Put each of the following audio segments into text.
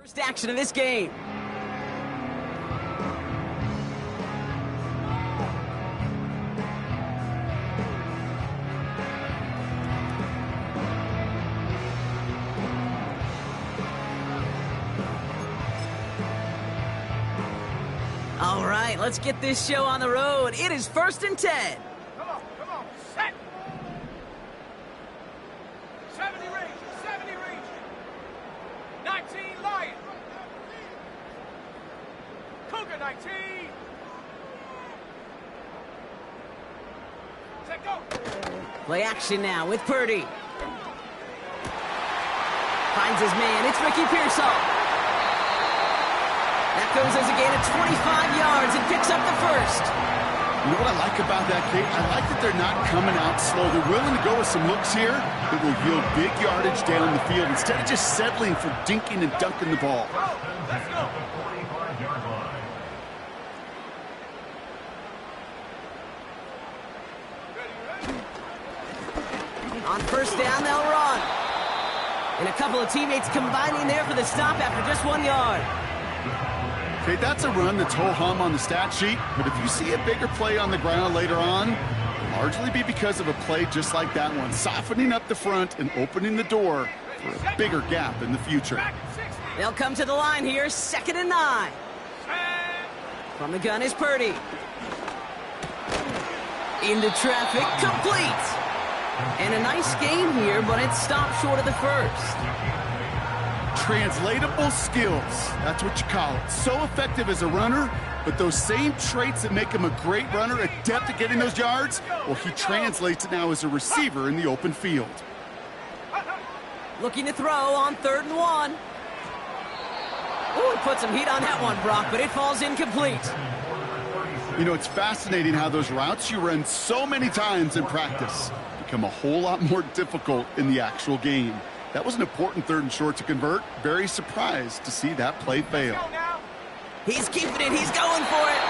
First action of this game. All right, let's get this show on the road. It is 1st and 10. Come on, set. 70 range, 19 Lion. Cougar 19. Set, go. Play action now with Purdy. Finds his man, it's Ricky Pearsall. That goes as a gain of 25 yards and picks up the first. You know what I like about that, Kate? I like that they're not coming out slow. They're willing to go with some looks here that will yield big yardage down the field instead of just settling for dinking and dunking the ball. Let's go. On first down, they'll run. And a couple of teammates combining there for the stop after just 1 yard. Okay, that's a run that's ho-hum on the stat sheet, but if you see a bigger play on the ground later on, it'll largely be because of a play just like that one, softening up the front and opening the door for a bigger gap in the future. They'll come to the line here, 2nd and 9. From the gun is Purdy. Into traffic, complete. And a nice game here, but it stopped short of the first. Translatable skills, that's what you call it. So effective as a runner, but those same traits that make him a great runner, adept at getting those yards, well, he translates it now as a receiver in the open field. Looking to throw on 3rd and 1. Ooh, he put some heat on that one, Brock, but it falls incomplete. You know, it's fascinating how those routes you run so many times in practice become a whole lot more difficult in the actual game. That was an important 3rd and short to convert. Very surprised to see that play fail. He's keeping it. He's going for it.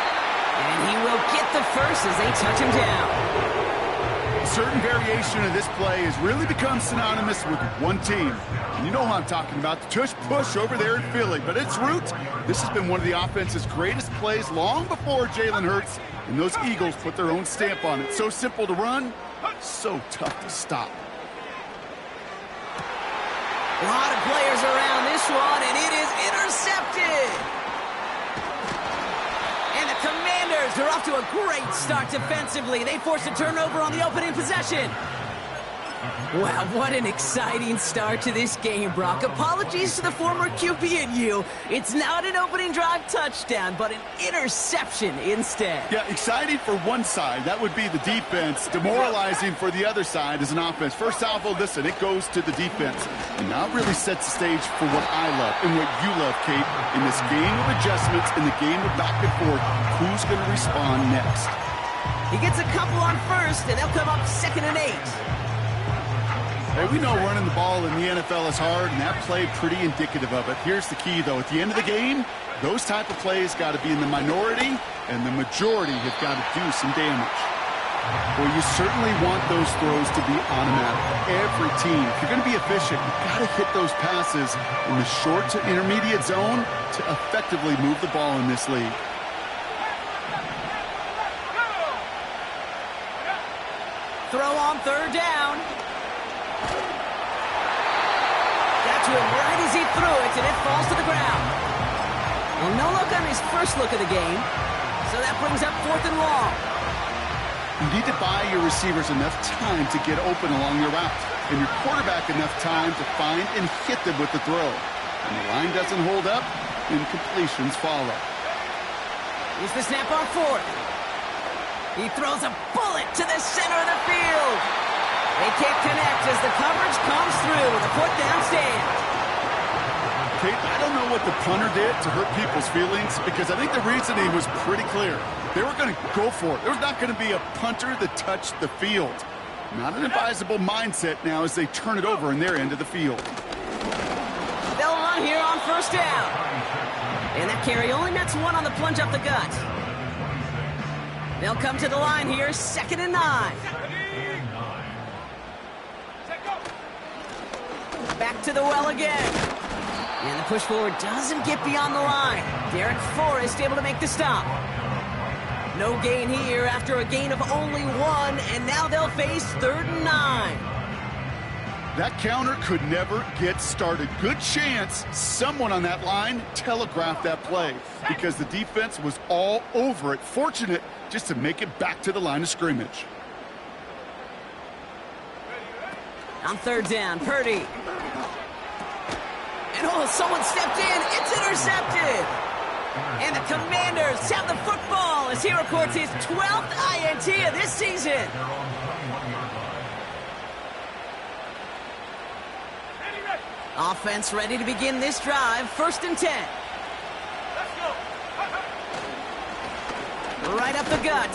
And he will get the first as they touch him down. A certain variation of this play has really become synonymous with one team. And you know who I'm talking about, the tush push over there in Philly. But its root, this has been one of the offense's greatest plays long before Jalen Hurts and those Eagles put their own stamp on it. So simple to run, so tough to stop. A lot of players around this one, and it is intercepted. And the Commanders are off to a great start defensively. They forced a turnover on the opening possession. Wow, what an exciting start to this game, Brock. Apologies to the former QB and you. It's not an opening drive touchdown, but an interception instead. Yeah, exciting for one side. That would be the defense. Demoralizing for the other side as an offense. First salvo, listen, it goes to the defense. And now it really sets the stage for what I love and what you love, Kate, in this game of adjustments, in the game of back and forth. Who's going to respond next? He gets a couple on first, and they'll come up 2nd and 8. Hey, we know running the ball in the NFL is hard, and that play pretty indicative of it. Here's the key, though. At the end of the game, those type of plays got to be in the minority, and the majority have got to do some damage. Well, you certainly want those throws to be automatic. Every team, if you're going to be efficient, you've got to hit those passes in the short to intermediate zone to effectively move the ball in this league. Throw on 3rd down. Got to him right as he threw it, and it falls to the ground. Well, no look on his first look of the game, so that brings up 4th and long. You need to buy your receivers enough time to get open along your route, and your quarterback enough time to find and hit them with the throw. When the line doesn't hold up, incompletions follow. Here's the snap on 4th. He throws a bullet to the center of the field. They can't connect as the coverage comes through. The 4th down stand. Kate, I don't know what the punter did to hurt people's feelings because I think the reasoning was pretty clear. They were going to go for it. There was not going to be a punter that touched the field. Not an advisable mindset now as they turn it over in their end of the field. They'll run here on 1st down. And that carry only nets 1 on the plunge up the gut. They'll come to the line here, 2nd and 9. Back to the well again. And the push forward doesn't get beyond the line. Derek Forrest able to make the stop. No gain here after a gain of only 1, and now they'll face 3rd and 9. That counter could never get started. Good chance someone on that line telegraphed that play because the defense was all over it. Fortunate just to make it back to the line of scrimmage. On 3rd down, Purdy. And oh, someone stepped in. It's intercepted. And the Commanders have the football as he records his 12th INT of this season. Offense ready to begin this drive. 1st and 10. Let's go. Right up the gut.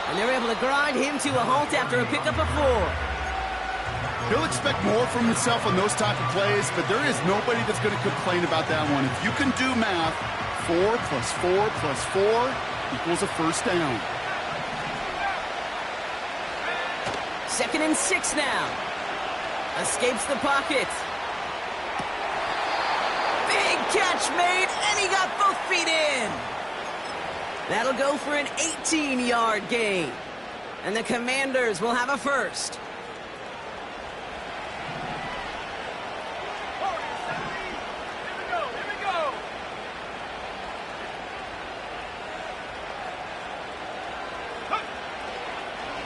And they're able to grind him to a halt after a pickup of 4. He'll expect more from himself on those type of plays, but there is nobody that's going to complain about that one. If you can do math, 4 plus 4 plus 4 equals a 1st down. 2nd and 6 now. Escapes the pocket. Big catch made, and he got both feet in. That'll go for an 18-yard gain. And the Commanders will have a 1st.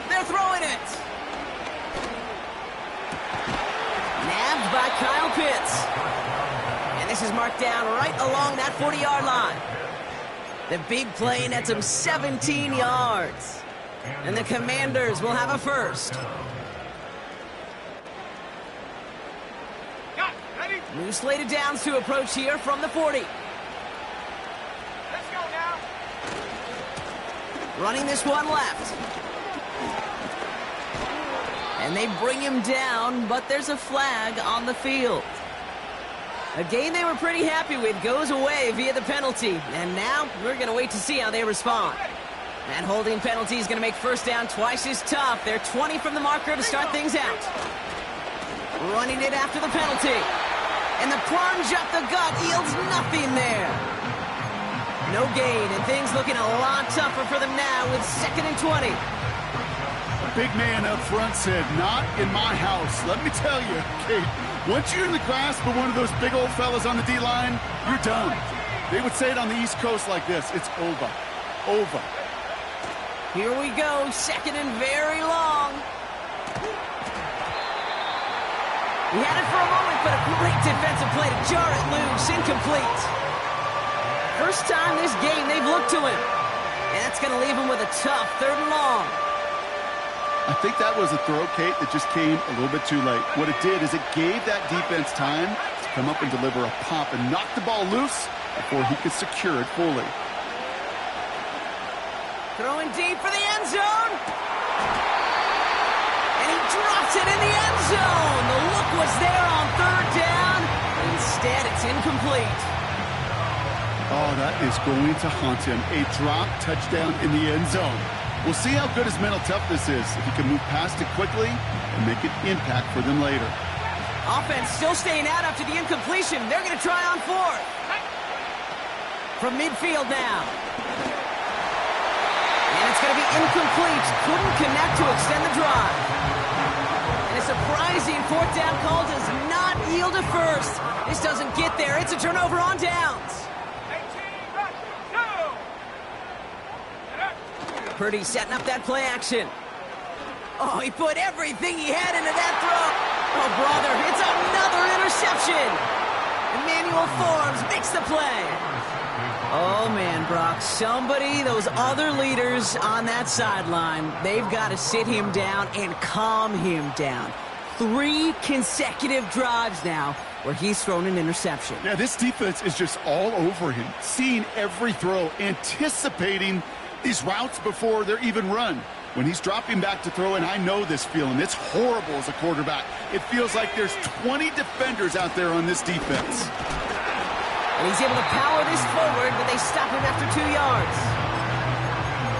They're throwing it. Nabbed by Kyle Pitts. And this is marked down right along that 40-yard line. The big play nets him 17 yards. And the Commanders will have a 1st. New slated downs to approach here from the 40. Let's go now. Running this one left. And they bring him down, but there's a flag on the field. A gain they were pretty happy with goes away via the penalty. And now we're going to wait to see how they respond. That holding penalty is going to make 1st down twice as tough. They're 20 from the marker to start things out. Running it after the penalty. And the plunge up the gut yields nothing there. No gain, and things looking a lot tougher for them now with 2nd and 20. Big man up front said, "Not in my house." Let me tell you, Kate, once you're in the grasp of one of those big old fellas on the D-line, you're done. They would say it on the East Coast like this: it's over. Over. Here we go, 2nd and very long. He had it for a moment, but a great defensive play to jar it loose, incomplete. First time this game they've looked to him. And that's going to leave him with a tough 3rd and long. I think that was a throw, Kate, that just came a little bit too late. What it did is it gave that defense time to come up and deliver a pop and knock the ball loose before he could secure it fully. Throwing deep for the end zone. And he drops it in the end zone. The look was there on 3rd down. Instead, it's incomplete. Oh, that is going to haunt him. A drop touchdown in the end zone. We'll see how good his mental toughness is if he can move past it quickly and make an impact for them later. Offense still staying out after the incompletion. They're going to try on 4th. From midfield now. And it's going to be incomplete. Couldn't connect to extend the drive. And a surprising 4th down call does not yield a 1st. This doesn't get there. It's a turnover on downs. Purdy setting up that play action. Oh, he put everything he had into that throw. Oh, brother, it's another interception. Emmanuel Forbes makes the play. Oh, man, Brock, those other leaders on that sideline, they've got to sit him down and calm him down. 3 consecutive drives now where he's thrown an interception. Yeah, this defense is just all over him, seeing every throw, anticipating these routes before they're even run. When he's dropping back to throw, and I know this feeling, it's horrible as a quarterback. It feels like there's 20 defenders out there on this defense. And he's able to power this forward, but they stop him after 2 yards.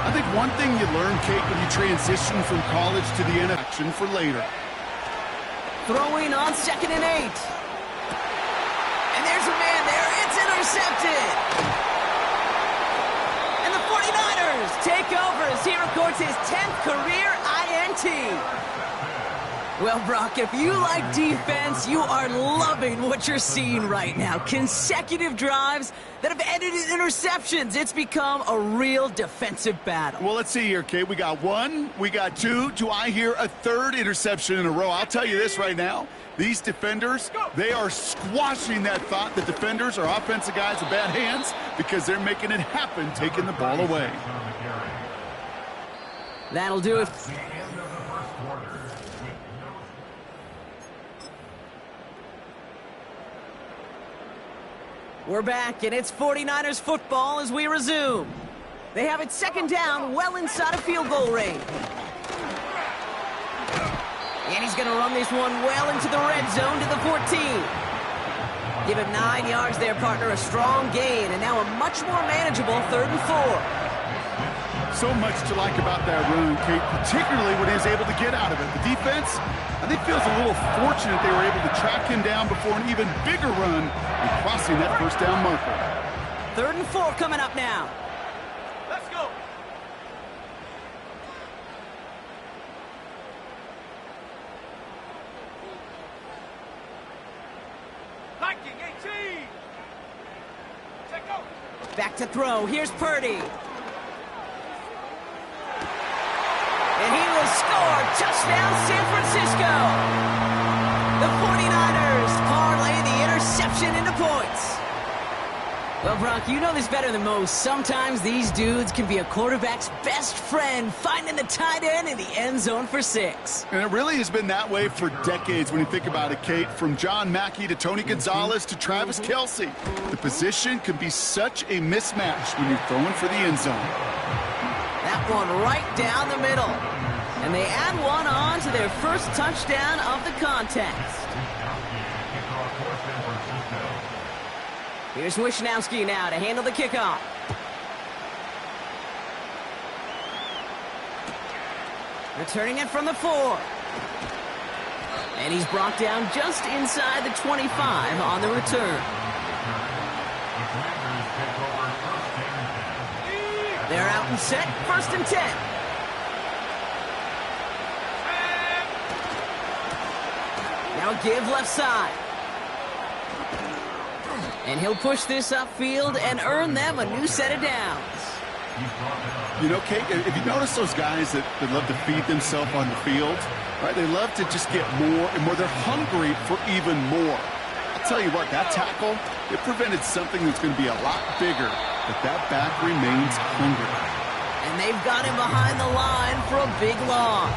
I think one thing you learn, Kate, when you transition from college to the NFL for later. Throwing on 2nd and 8. And there's a man there. It's intercepted. And the 49ers take over as he records his 10th career INT. Well, Brock, if you like defense, you are loving what you're seeing right now. Consecutive drives that have ended in interceptions. It's become a real defensive battle. Well, let's see here, Kate. We got one, we got two. Do I hear a third interception in a row? I'll tell you this right now. These defenders, they are squashing that thought that defenders are offensive guys with bad hands because they're making it happen, taking the ball away. That'll do it. We're back, and it's 49ers football as we resume. They have it second down, well inside of field goal range. And he's going to run this one well into the red zone to the 14. Give him 9 yards there, partner. A strong gain, and now a much more manageable 3rd and 4. So much to like about that run, Kate, particularly when he was able to get out of it. The defense, I think, feels a little fortunate they were able to track him down before an even bigger run and crossing that first down marker. 3rd and 4 coming up now. Let's go. Hiking 18. Check out. Back to throw. Here's Purdy. And he will score. Touchdown, San Francisco. The 49ers parlay the interception into points. Well, Brock, you know this better than most. Sometimes these dudes can be a quarterback's best friend, finding the tight end in the end zone for 6. And it really has been that way for decades when you think about it, Kate. From John Mackey to Tony Gonzalez to Travis Kelce. The position can be such a mismatch when you're throwing for the end zone. That one right down the middle. And they add one on to their first touchdown of the contest. Here's Wishnowski now to handle the kickoff. Returning it from the 4. And he's brought down just inside the 25 on the return. They're out and set, 1st and 10. Now a give left side. And he'll push this upfield and earn them a new set of downs. You know, Kate, if you notice those guys that love to feed themselves on the field, right? They love to just get more and more. They're hungry for even more. I'll tell you what, that tackle, it prevented something that's going to be a lot bigger, but that back remains hungry. And they've got him behind the line for a big loss.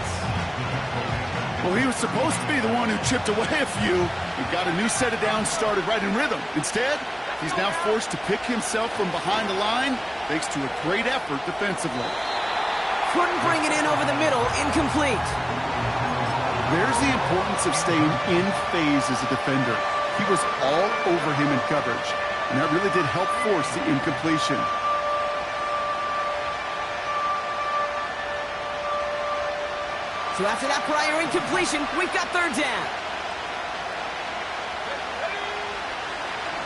Well, he was supposed to be the one who chipped away a few. He got a new set of downs started right in rhythm. Instead, he's now forced to pick himself from behind the line thanks to a great effort defensively. Couldn't bring it in over the middle, incomplete. There's the importance of staying in phase as a defender. He was all over him in coverage, and that really did help force the incompletion. So after that prior incompletion, we've got 3rd down.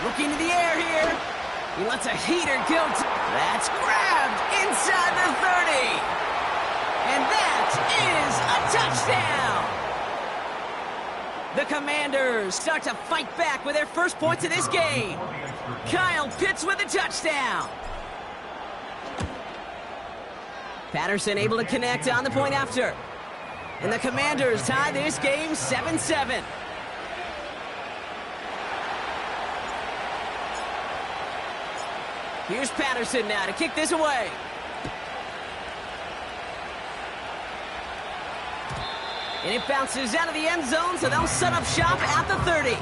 Looking to the air here. He lets a heater go. That's grabbed inside the 30. And that is a touchdown. The Commanders start to fight back with their first points of this game. Kyle Pitts with a touchdown. Patterson able to connect on the point after. And the Commanders tie this game 7-7. Here's Patterson now to kick this away. And it bounces out of the end zone, so they'll set up shop at the 30.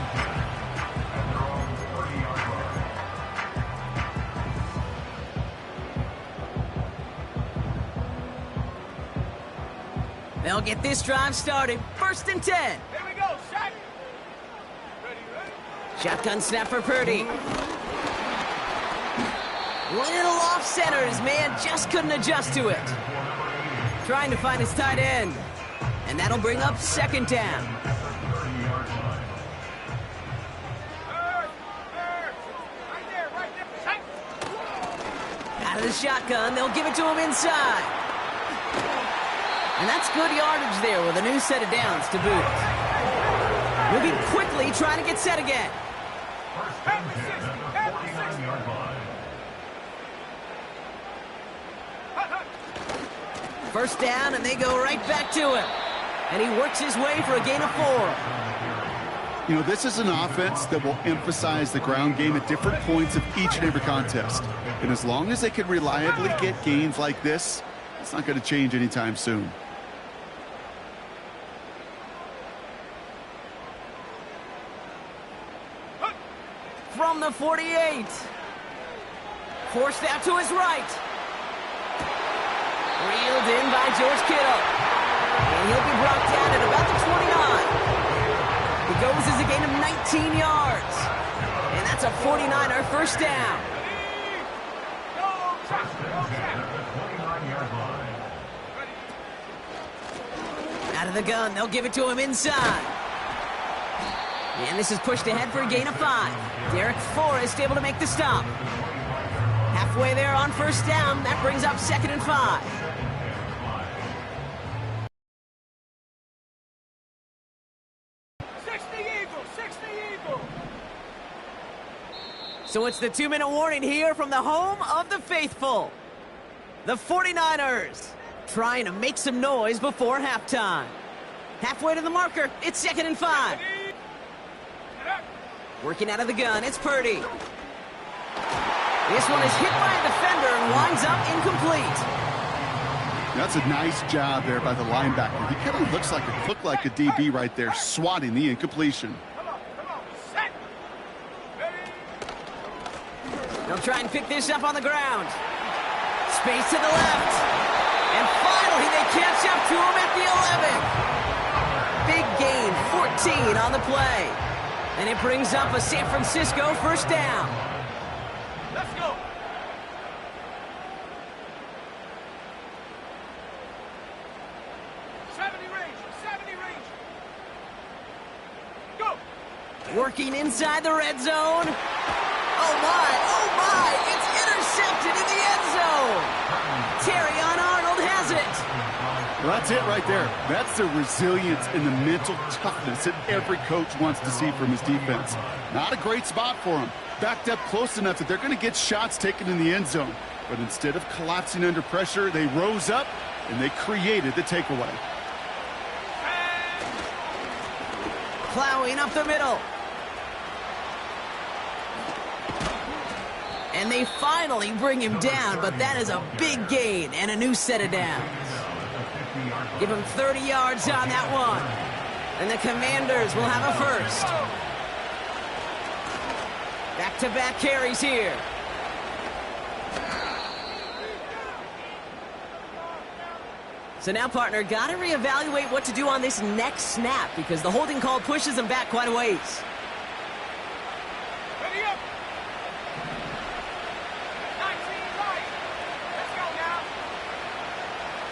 They'll get this drive started. 1st and 10. Here we go, shot. Ready. Shotgun snap for Purdy. Little off center. His man just couldn't adjust to it. Trying to find his tight end. And that'll bring up 2nd down. Out of the shotgun, they'll give it to him inside. And that's good yardage there with a new set of downs to boot. Moving quickly, trying to get set again. First down, and they go right back to him. And he works his way for a gain of 4. You know, this is an offense that will emphasize the ground game at different points of each and every contest. And as long as they can reliably get gains like this, it's not going to change anytime soon. From the 48. Forced out to his right. Reeled in by George Kittle. And he'll be brought down at about the 29. He goes as a gain of 19 yards. And that's a 49er first down. Out of the gun, they'll give it to him inside. And this is pushed ahead for a gain of 5. Derek Forrest able to make the stop. Halfway there on first down, that brings up 2nd and 5. So it's the 2-minute warning here from the home of the faithful. The 49ers trying to make some noise before halftime. Halfway to the marker, it's 2nd and 5. Working out of the gun, it's Purdy. This one is hit by a defender and winds up incomplete. That's a nice job there by the linebacker. He kind of looked like a DB right there, swatting the incompletion. They'll try and pick this up on the ground. Space to the left. And finally, they catch up to him at the 11. Big gain, 14 on the play. And it brings up a San Francisco first down. Let's go. Go. Working inside the red zone. Oh my, it's intercepted in the end zone. Terrion Arnold has it. Well, that's it right there. That's the resilience and the mental toughness that every coach wants to see from his defense. Not a great spot for him. Backed up close enough that they're going to get shots taken in the end zone. But instead of collapsing under pressure, they rose up and they created the takeaway. Plowing up the middle. And they finally bring him down, but that is a big gain and a new set of downs. Give him 30 yards on that one. And the Commanders will have a first. Back-to-back carries here. So now, partner, got to reevaluate what to do on this next snap because the holding call pushes him back quite a ways. Ready up. 19 right. Let's go now.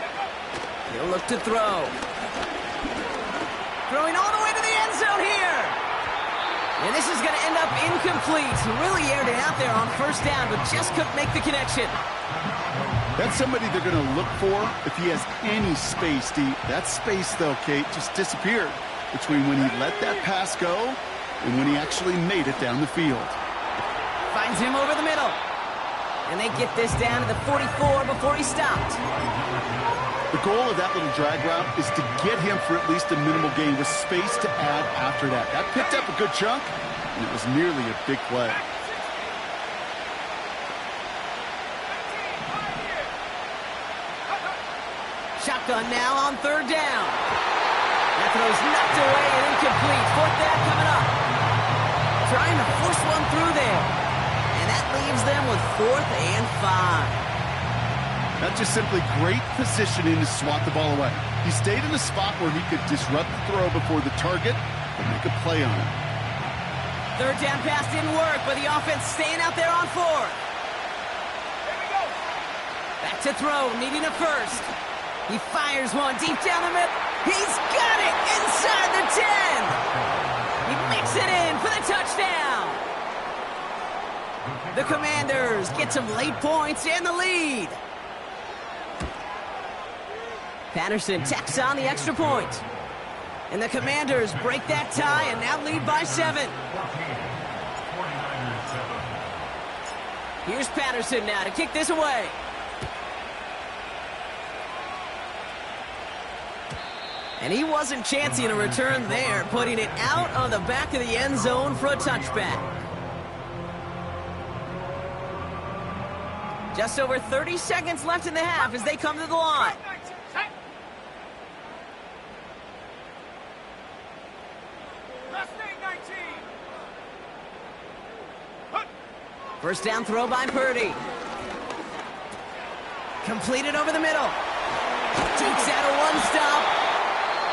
Let's go. He'll look to throw. Throwing all the way to the end zone here. And this is going to end up incomplete. He really aired it out there on first down, but just couldn't make the connection. That's somebody they're going to look for if he has any space deep. That space, though, Kate, just disappeared between when he let that pass go and when he actually made it down the field. Finds him over the middle. And they get this down to the 44 before he stopped. The goal of that little drag route is to get him for at least a minimal gain with space to add after that. That picked up a good chunk, and it was nearly a big play. Shotgun now on third down. That throw's knocked away and incomplete. Fourth down coming up. Trying to force one through there. And that leaves them with 4th and 5. That's just simply great positioning to swat the ball away. He stayed in a spot where he could disrupt the throw before the target and make a play on it. Third down pass didn't work, but the offense staying out there on 4th. Here we go. Back to throw, needing a first. He fires one deep down the middle. He's got it inside the 10. He makes it in for the touchdown. The Commanders get some late points and the lead. Patterson tacks on the extra point. And the Commanders break that tie and now lead by 7. Here's Patterson now to kick this away. And he wasn't chancing a return there, putting it out on the back of the end zone for a touchback. Just over 30 seconds left in the half as they come to the line. First down throw by Purdy. Completed over the middle. Takes out a one-stop.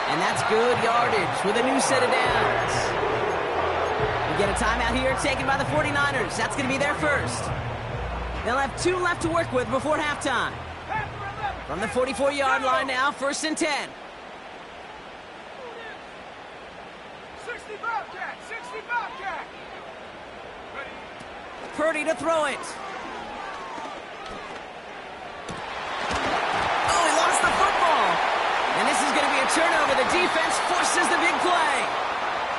And that's good yardage with a new set of downs. We get a timeout here taken by the 49ers. That's going to be their first. They'll have 2 left to work with before halftime. From the 44-yard line now, 1st and 10. 60 Bobcat! 60 Bobcat! Purdy to throw it. Oh, he lost the football. And this is going to be a turnover. The defense forces the big play.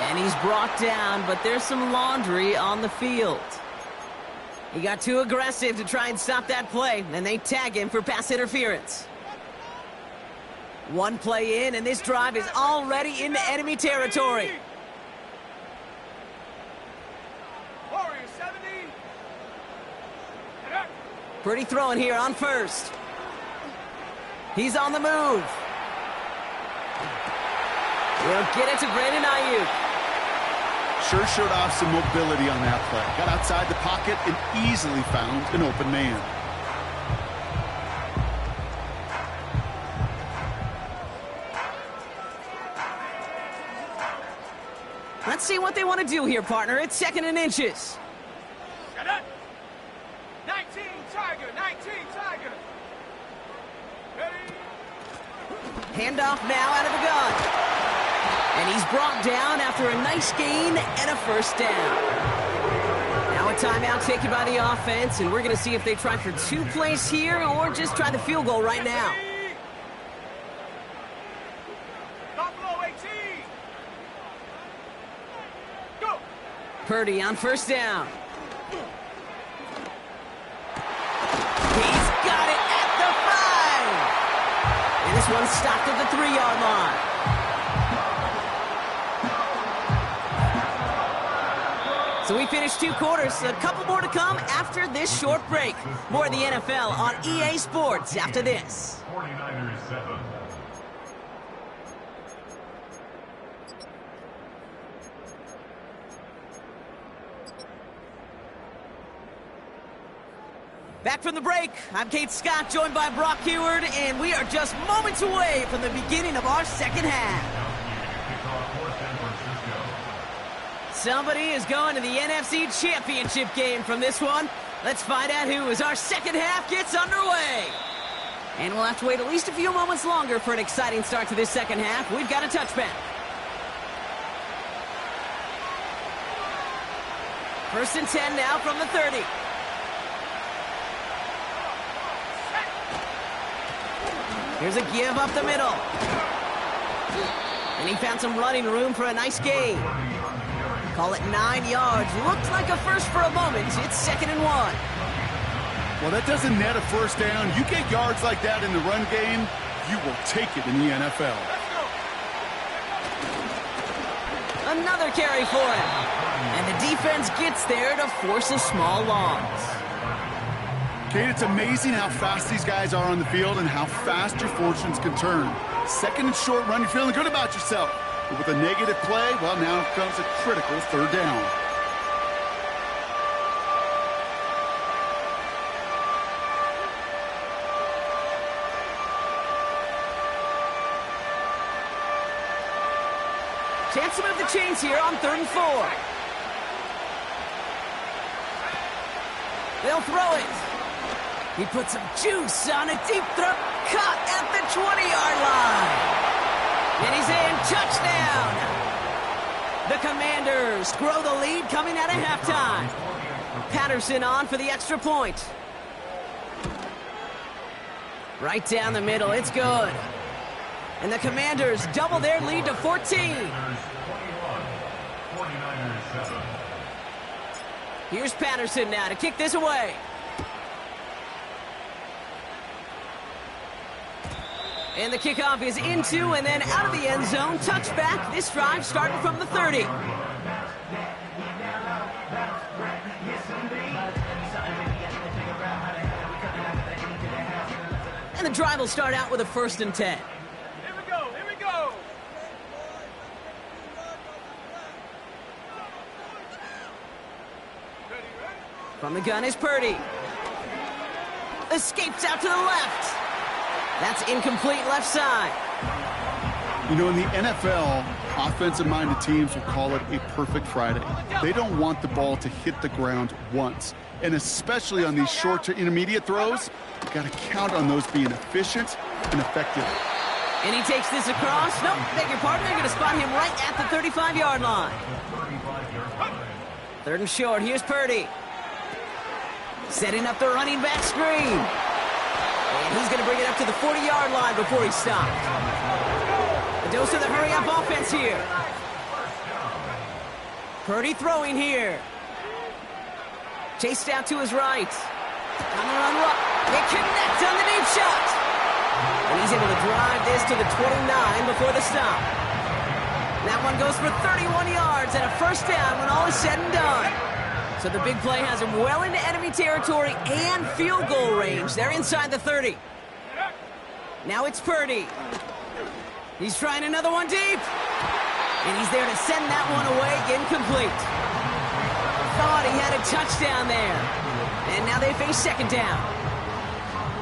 And he's brought down, but there's some laundry on the field. He got too aggressive to try and stop that play, and they tag him for pass interference. 1 play in, and this drive is already into enemy territory. Warriors 70. Purdy throwing here on first. He's on the move. We'll get it to Brandon Ayuk. Sure showed off some mobility on that play. Got outside the pocket and easily found an open man. Let's see what they want to do here, partner. It's 2nd and inches. 19 Tiger! 19 Tiger! Ready? Handoff now out of the gun. And he's brought down after a nice gain and a first down. Now a timeout taken by the offense, and we're going to see if they try for 2 plays here or just try the field goal right now. Buffalo 18! Go! Purdy on first down. He's got it at the 5. And this one's stopped at the 3-yard line. So we finished 2 quarters. A couple more to come after this short break. More of the NFL on EA Sports after this. 49ers 7. Back from the break, I'm Kate Scott, joined by Brock Heward, and we are just moments away from the beginning of our second half. Somebody is going to the NFC Championship game from this one. Let's find out who as our second half gets underway. And we'll have to wait at least a few moments longer for an exciting start to this second half. We've got a touchback. 1st and 10 now from the 30. Here's a give up the middle. And he found some running room for a nice gain. Call it 9 yards. Looked like a first for a moment. It's 2nd and 1. Well, that doesn't net a first down. You get yards like that in the run game, you will take it in the NFL. Another carry for him. And the defense gets there to force a small loss. Kate, it's amazing how fast these guys are on the field and how fast your fortunes can turn. 2nd and short run, you're feeling good about yourself. But with a negative play, well, now comes a critical 3rd down. Chance to move the chains here on 3rd and 4. They'll throw it. He puts some juice on a deep throw. Cut at the 20-yard line. And he's in. Touchdown. The Commanders grow the lead coming out of halftime. Patterson on for the extra point. Right down the middle, it's good. And the Commanders double their lead to 14. Here's Patterson now to kick this away. And the kickoff is into and then out of the end zone. Touchback. This drive starting from the 30. And the drive will start out with a 1st and 10. Here we go, here we go. Ready, ready? From the gun is Purdy. Escapes out to the left. That's incomplete left side. You know, in the NFL, offensive-minded teams will call it a perfect Friday. They don't want the ball to hit the ground once. And especially on these short to intermediate throws, you've got to count on those being efficient and effective. And he takes this across. Nope, beg your pardon. They're going to spot him right at the 35-yard line. 3rd and short. Here's Purdy. Setting up the running back screen. And he's going to bring it up to the 40-yard line before he stopped. A dose of the hurry-up offense here. Purdy throwing here. Chased out to his right. On the run, they connect on the deep shot. And he's able to drive this to the 29 before the stop. That one goes for 31 yards and a 1st down when all is said and done. So the big play has him well into enemy territory and field goal range. They're inside the 30. Now it's Purdy. He's trying another one deep. And he's there to send that one away, incomplete. Thought he had a touchdown there. And now they face 2nd down.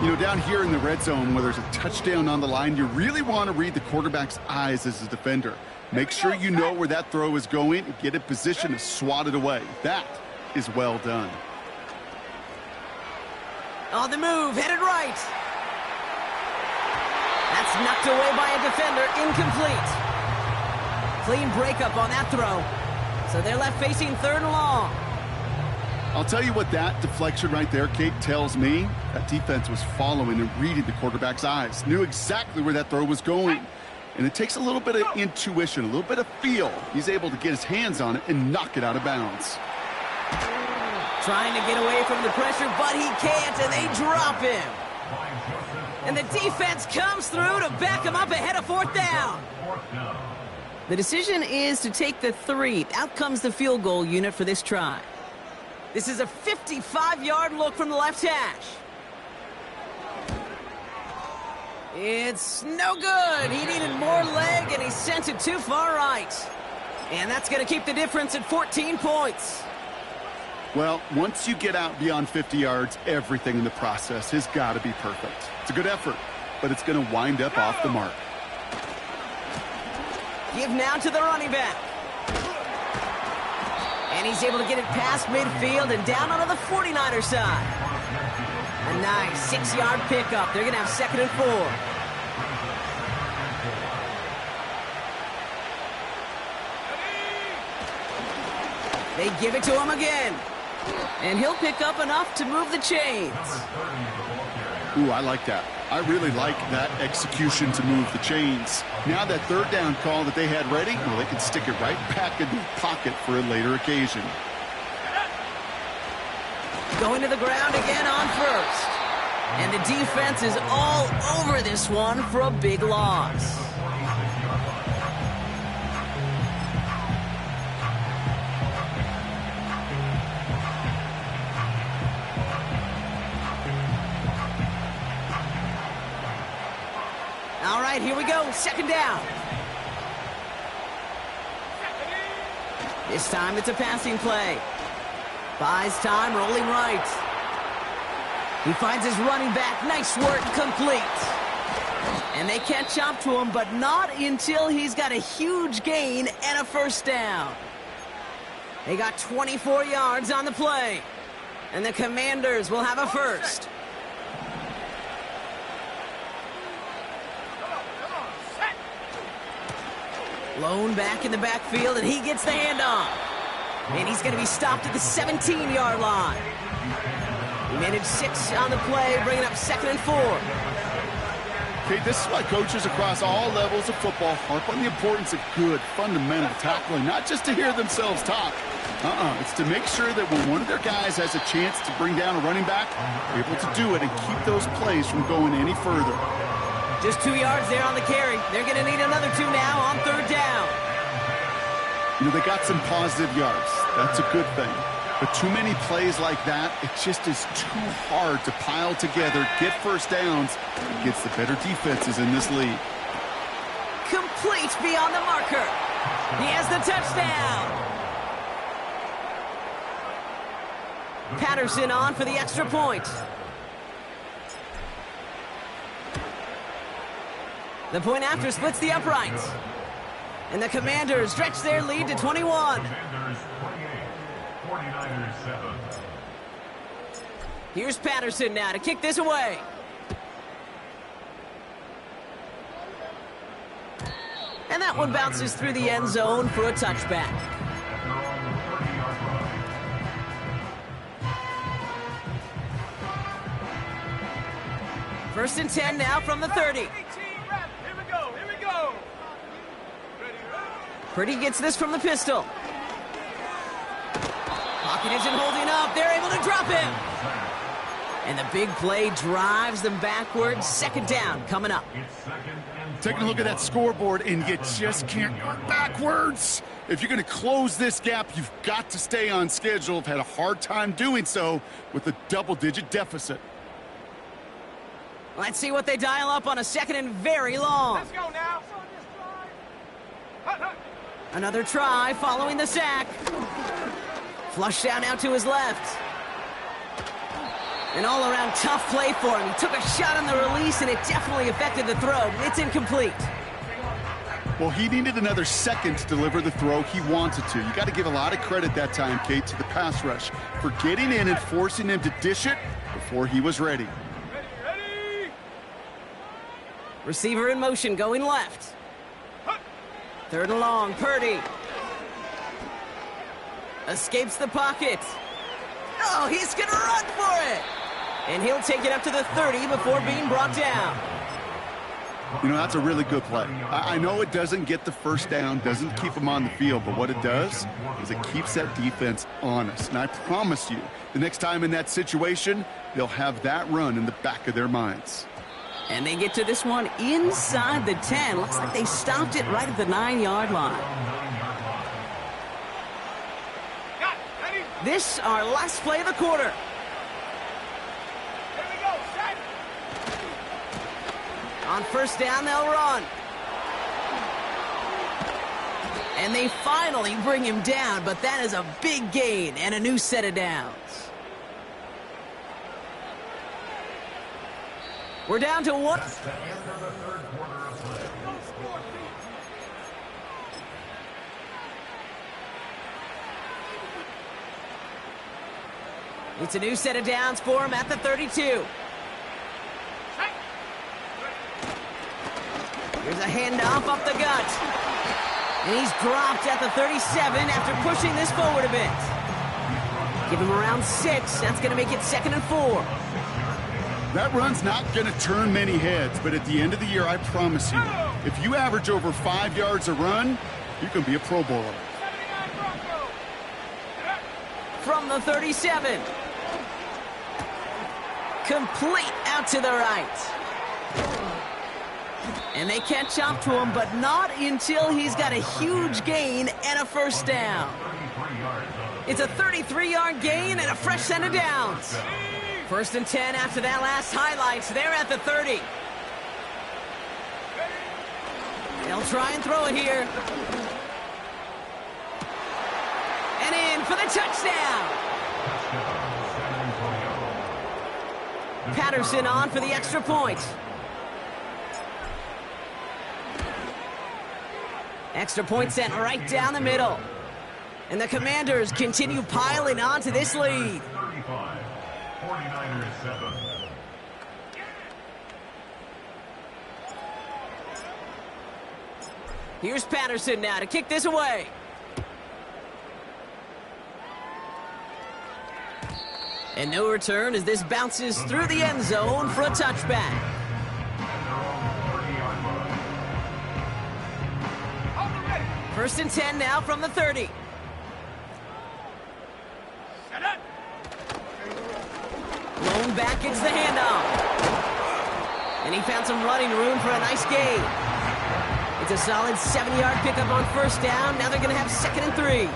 You know, down here in the red zone where there's a touchdown on the line, you really want to read the quarterback's eyes as a defender. Make sure you know where that throw is going and get in position to swat it away. That is well done. On the move, headed right. That's knocked away by a defender, incomplete. Clean breakup on that throw. So they're left facing 3rd and long. I'll tell you what that deflection right there, Kate, tells me. That defense was following and reading the quarterback's eyes. Knew exactly where that throw was going. And it takes a little bit of intuition, a little bit of feel. He's able to get his hands on it and knock it out of bounds. Trying to get away from the pressure, but he can't, and they drop him. And the defense comes through to back him up ahead of 4th down. The decision is to take the 3. Out comes the field goal unit for this try. This is a 55-yard look from the left hash. It's no good. He needed more leg, and he sent it too far right. And that's going to keep the difference at 14 points. Well, once you get out beyond 50 yards, everything in the process has got to be perfect. It's a good effort, but it's going to wind up off the mark. Give now to the running back. And he's able to get it past midfield and down onto the 49er side. A nice 6-yard pickup. They're going to have 2nd and 4. They give it to him again. And he'll pick up enough to move the chains. Ooh, I like that. I really like that execution to move the chains. Now that 3rd down call that they had ready, well, they can stick it right back in the pocket for a later occasion. Going to the ground again on 1st. And the defense is all over this one for a big loss. All right, here we go. 2nd down. This time it's a passing play. Buys time, rolling right. He finds his running back. Nice work, complete. And they catch up to him, but not until he's got a huge gain and a 1st down. They got 24 yards on the play. And the Commanders will have a 1st. Lone back in the backfield, and he gets the handoff. And he's going to be stopped at the 17-yard line. He managed 6 on the play, bringing up 2nd and 4. Okay, this is why coaches across all levels of football harp on the importance of good, fundamental tackling, not just to hear themselves talk. It's to make sure that when one of their guys has a chance to bring down a running back, they're able to do it and keep those plays from going any further. Just 2 yards there on the carry. They're going to need another 2 now on 3rd down. You know, they got some positive yards. That's a good thing. But too many plays like that, it just is too hard to pile together, get first downs against the better defenses in this league. Complete beyond the marker. He has the touchdown. Patterson on for the extra point. The point after splits the uprights. And the Commanders stretch their lead to 21. Here's Patterson now to kick this away. And that one bounces through the end zone for a touchback. First and 10 now from the 30. Here we go. Here we go. Purdy gets this from the pistol. Pocket isn't holding up. They're able to drop him. And the big play drives them backwards. 2nd down coming up. Taking a look at that scoreboard, and you just can't go backwards. If you're going to close this gap, you've got to stay on schedule. I've had a hard time doing so with a double-digit deficit. Let's see what they dial up on a 2nd and very long. Let's go now. Another try following the sack. Flushed out now to his left. An all-around tough play for him. He took a shot on the release, and it definitely affected the throw. It's incomplete. Well, he needed another second to deliver the throw he wanted to. You got to give a lot of credit that time, Kate, to the pass rush for getting in and forcing him to dish it before he was ready. Ready. Receiver in motion going left. 3rd and long, Purdy. Escapes the pocket. Oh, he's going to run for it. And he'll take it up to the 30 before being brought down. You know, that's a really good play. I know it doesn't get the first down, doesn't keep him on the field, but what it does is it keeps that defense honest. And I promise you, the next time in that situation, they'll have that run in the back of their minds. And they get to this one inside the 10. Looks like they stopped it right at the 9-yard line. This, our last play of the quarter. Here we go. Set. On 1st down, they'll run. And they finally bring him down, but that is a big gain and a new set of downs. We're down to 1. It's a new set of downs for him at the 32. Here's a handoff up the gut. And he's dropped at the 37 after pushing this forward a bit. Give him around 6. That's going to make it 2nd and 4. That run's not going to turn many heads, but at the end of the year, I promise you, if you average over 5 yards a run, you can be a Pro Bowler. From the 37. Complete out to the right. And they catch up to him, but not until he's got a huge gain and a 1st down. It's a 33-yard gain and a fresh set of downs. 1st and 10 after that last highlights. They're at the 30. They'll try and throw it here. And in for the touchdown. Patterson on for the extra point. Extra point sent right down the middle. And the Commanders continue piling on to this lead. 49ers 7. Here's Patterson now to kick this away. And no return as this bounces through the end zone for a touchback. First and 10 now from the 30. Set up. Blown back, it's the handoff. And he found some running room for a nice gain. It's a solid 7-yard pickup on first down. Now they're going to have 2nd and 3.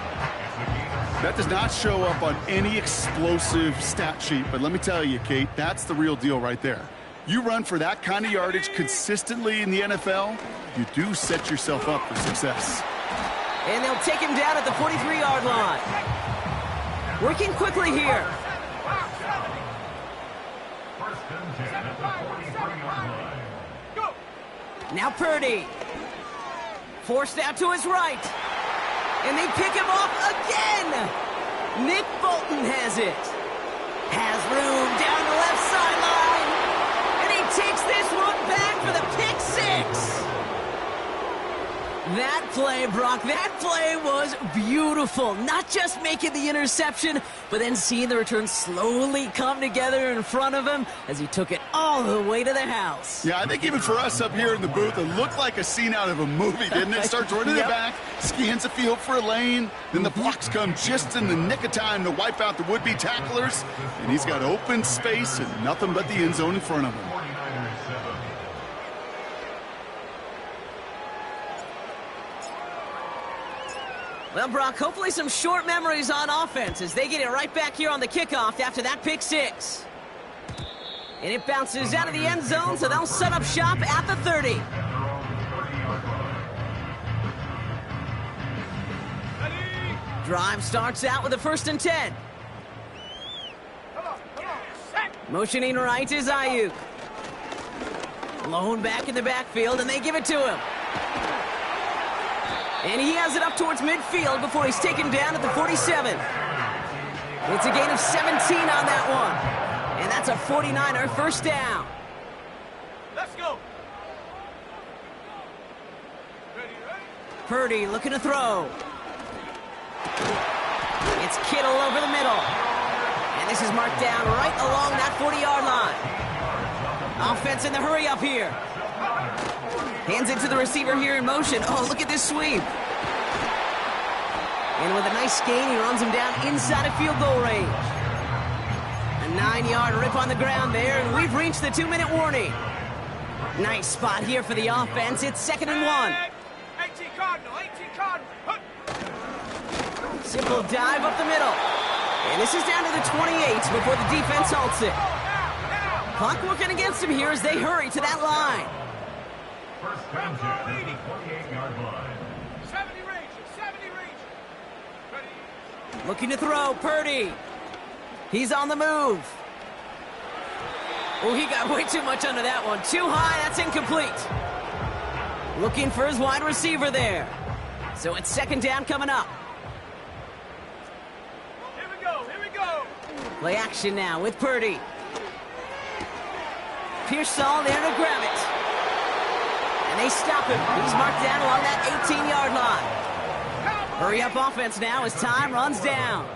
That does not show up on any explosive stat sheet, but let me tell you, Kate, that's the real deal right there. You run for that kind of yardage consistently in the NFL, you do set yourself up for success. And they'll take him down at the 43-yard line. Working quickly here. Now Purdy. Forced out to his right. And they pick him off again. Nick Bolton has it. Has room down the left sideline. And he takes this one back for the pick 6. That play, Brock, that play was beautiful. Not just making the interception, but then seeing the return slowly come together in front of him as he took it all the way to the house. Yeah, I think even for us up here in the booth, it looked like a scene out of a movie, didn't it? Starts running the back, scans the field for a lane, then the blocks come just in the nick of time to wipe out the would-be tacklers, and he's got open space and nothing but the end zone in front of him. Well, Brock, hopefully some short memories on offense as they get it right back here on the kickoff after that pick 6. And it bounces out of the end zone, so they'll set up shop at the 30. Drive starts out with a 1st and 10. Motioning right is Ayuk. Blown back in the backfield, and they give it to him. And he has it up towards midfield before he's taken down at the 47. It's a gain of 17 on that one. And that's a 49er first down. Let's go. Purdy looking to throw. It's Kittle over the middle. And this is marked down right along that 40-yard line. Offense in the hurry up here. Hands it to the receiver here in motion. Oh, look at this sweep. And with a nice gain, he runs him down inside of field goal range. A 9-yard rip on the ground there, and we've reached the 2-minute warning. Nice spot here for the offense. It's 2nd and 1. 18 Cardinal, 18 Cardinal. Simple dive up the middle. And this is down to the 28 before the defense halts it. Clock working against him here as they hurry to that line. First down to the 28-yard line. 70 range, 70 range. Ready. Looking to throw, Purdy. He's on the move. Oh, he got way too much under that one. Too high, that's incomplete. Looking for his wide receiver there. So it's 2nd down coming up. Here we go, here we go. Play action now with Purdy. Pearsall there to grab it. And they stop him. He's marked down along that 18-yard line. Hurry up offense now as time runs down.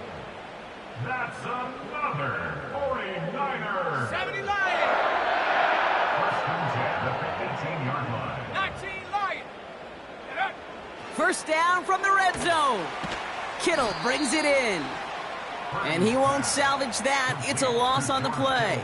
That's another 49er. 70 Lion. First and 10 at the 18-yard line. 19 Lion. Get up. First down from the red zone. Kittle brings it in. And he won't salvage that. It's a loss on the play.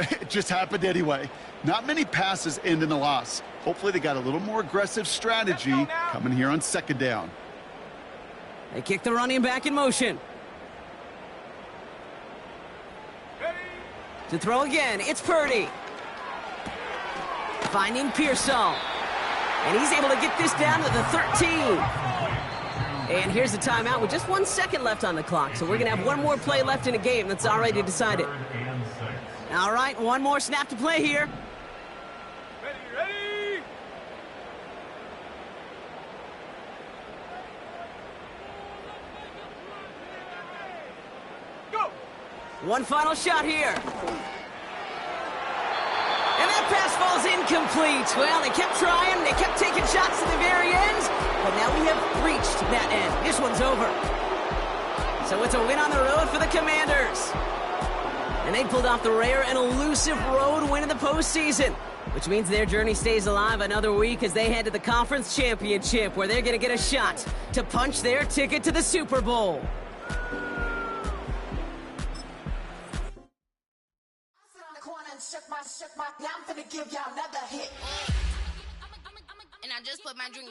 It just happened anyway. Not many passes end in a loss. Hopefully they got a little more aggressive strategy coming here on 2nd down. They kick the running back in motion. Ready. To throw again, it's Purdy. Finding Pearsall. And he's able to get this down to the 13. And here's the timeout with just 1 second left on the clock. So we're going to have one more play left in a game that's already decided. All right, one more snap to play here. Ready, ready. Go. One final shot here. And that pass falls incomplete. Well, they kept trying. They kept taking shots to the very end. But now we have reached that end. This one's over. it's a win on the road for the Commanders. And they pulled off the rare and elusive road win in the postseason, which means their journey stays alive another week as they head to the Conference Championship, where they're going to get a shot to punch their ticket to the Super Bowl. And I just put my drink